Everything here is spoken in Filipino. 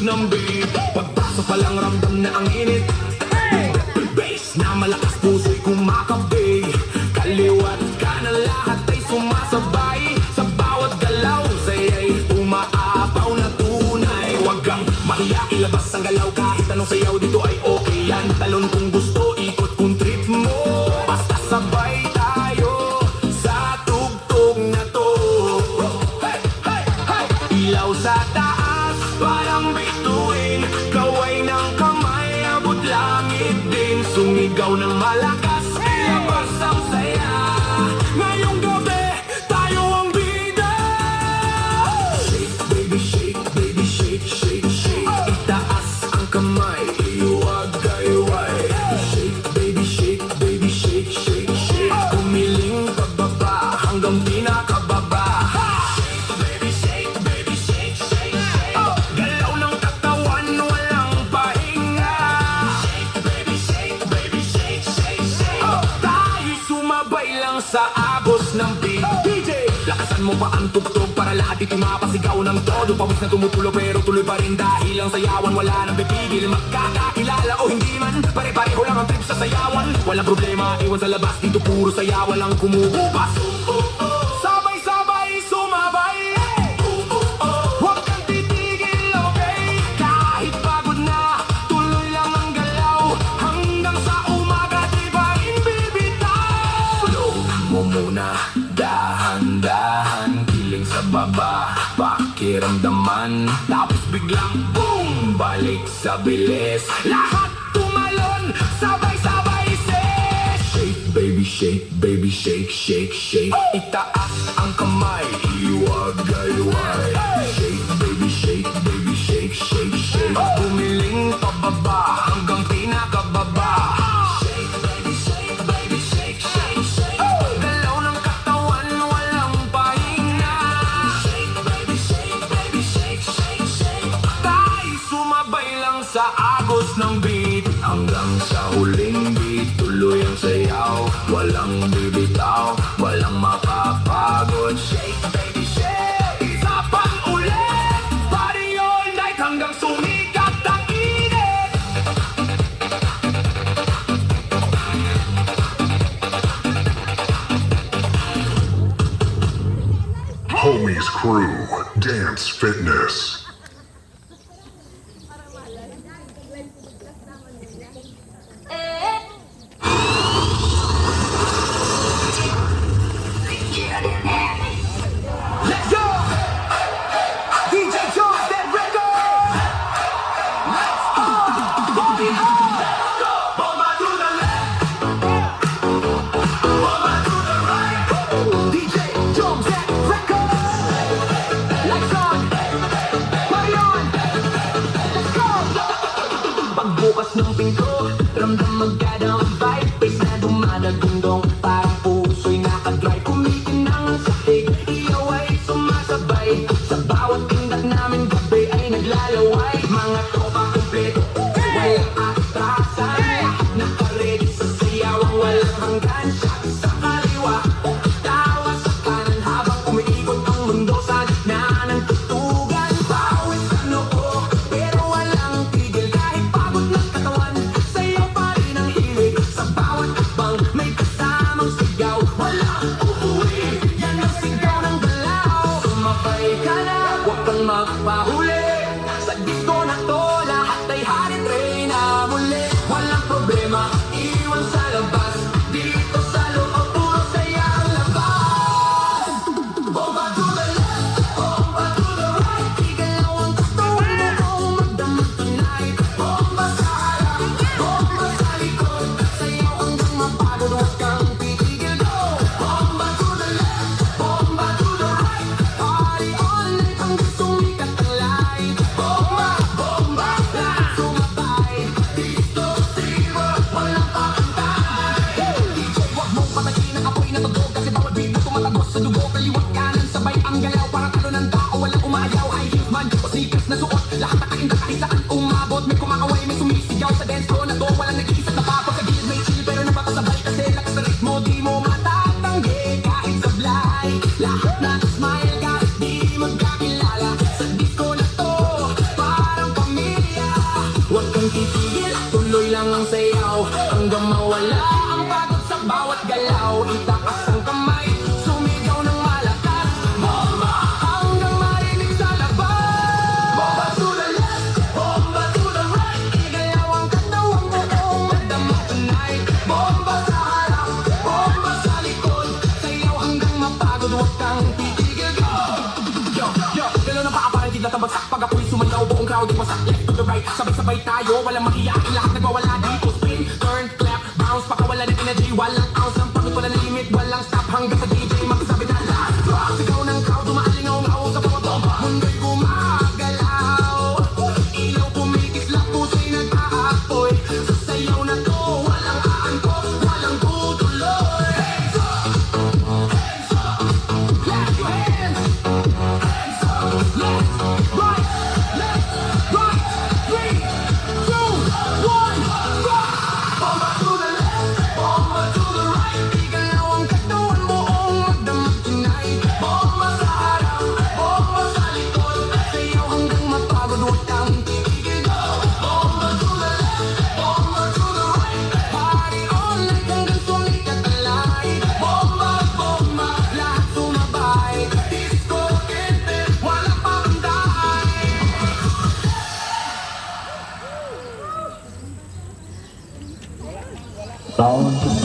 ng beat. Pagpasok pa lang ramdam na ang init. Bass na malakas, puso'y kumakabay. Kaliwat ka na lahat ay sumasabay. Sa bawat galaw, saya'y umaapaw na tunay. Huwag kang mahiya, ilabas ang galaw. Kahit anong sayaw dito ay okay yan. Talon kung gusto, ikot kung trip mo. Basta sabay tayo sa tugtog na to. Hey, hey, hey! Ilaw sa taas, parang bituin. Kaway ng kamay, abot langit din. Sumigaw ng malakas, ilabas ang saya. Ngayong gabi, tayo ang bida. Shake, baby, shake, baby, shake, shake, shake. Itaas ang kamay, iwag-gayway. Shake, baby, shake, baby, shake, shake, shake. Kumiling pababa hanggang pinakababa. Shake, baby, shake, baby, shake, shake, shake. Galaw ng katawan, walang pahinga. Shake, baby, shake, baby, shake, shake, shake. Tayo'y sumabay lang sa agos ng beat. DJ, lakasan mo pa ang tugtog para lahat ito'y mapasigaw ng todo. Pawis na tumutulo pero tuloy pa rin dahil ang sayawan wala nang pipigil. Magkakakilala o hindi man, pare-pareho lang ang trip sa sayawan. Walang problema, iwan sa labas, dito puro saya, walang kumukupas. Sabay-sabay, sumabay. Huwag kang titigil, okay? Kahit pagod na, tuloy lang ang galaw. Hanggang sa umaga, di ba rin bibitaw? Slow mo muna, dahan-dahan. Kiling sa baba, pakiramdaman. Tapos biglang boom, balik sa bilis. Lahat tumalon, sabay-sabay say. Shake, baby, shake, baby, shake, shake, shake. Itaas ang kamay, iwag-gayway. Shake, baby, shake, baby, shake, shake, shake. Bumiling pababa hanggang pinakababa. Shake, baby, shake, baby, shake, shake, shake. Galaw ng katawan, walang pahinga. Shake, baby, shake, baby, shake, shake, shake. Tayo sumabay lang sa agos ng beat. Hanggang sa huling beat, tuloy ang sayaw. Walang bibitaw, walang mapapagod. Shake, baby, shake. Isa pang ulit, party all night hanggang sumikat ang init. Homies Crew Dance Fitness. Let's go! DJ Jones, that record! Let's go! Body on! Bomba to the left! Bomba to the right! DJ Jones, that record! Lights on! Party on! Let's go! Pagbukas ng pinto, ramdam magkadang vibe. Pace na dumadagundong, parang puso'y nakadrive. Kumikinang ang sakit, iyaw ay sumasabay. Sa bawat tindak namin gabi ay naglalaway. Mga tropa kumpleto, walang atrasan. Lahat nakaready sa sayawang walang hanggan. Shot sa kaliwa, tawa sa kanan. Habang umiikot ang mundo sa gitna ng tutugan. Bawit sa noo, pero walang tigil. Kahit pagod ng katawan, sayaw pa rin ang hilig. Sa bawat akbang, may kasamang sigaw. Walang uuwi, yan ang sigaw ng galaw. Sumabay ka na, huwag kang magpahuli. Sa disco na to, lahat ay hari-tray na muli. Walang problema, iwan sa labas. Dito sa loob, puro saya ang labas. Bomba to the left, bomba to the right. Igalaw ang katawan mo kung magdamag tonight. Bomba sa harap, bomba sa likod. Sayaw hanggang mapagod, huwag kang titigil, go. Bomba to the left, bomba to the right. Party all night hanggang sumikat ang light. Bomba, bomba, lahat sumabay. Dito silver, walang kakantay. DJ, wag mong patayin ang apoy na tugtog. Kasi bawat beat na tumatagos sa dugo. Kaliwat kanan, sabay ang galaw. Parang talo ng tao, walang umayaw. High heels man, o sneakers na suot. Lahat nakainda kahit saan umabot. May kumakaway, may sumisigaw sa dance floor na to. Walang nag-iisip na papag sa gilid, may chill. Pero napapasabay kasi lakas sa ritmo. Di mo matatanggi kahit sablay. Lahat na smile kahit di magkakilala. Sa disco na to, parang pamilya. crowd, di wasak left to the right. Sabay-sabay tayo, walang mahiyain, lahat nagwawala dito. Spin, turn, clap, bounce, pakawala ng energy. Walang ounce, ang pangit, walang limit, walang stop hanggang sa DJ magsa.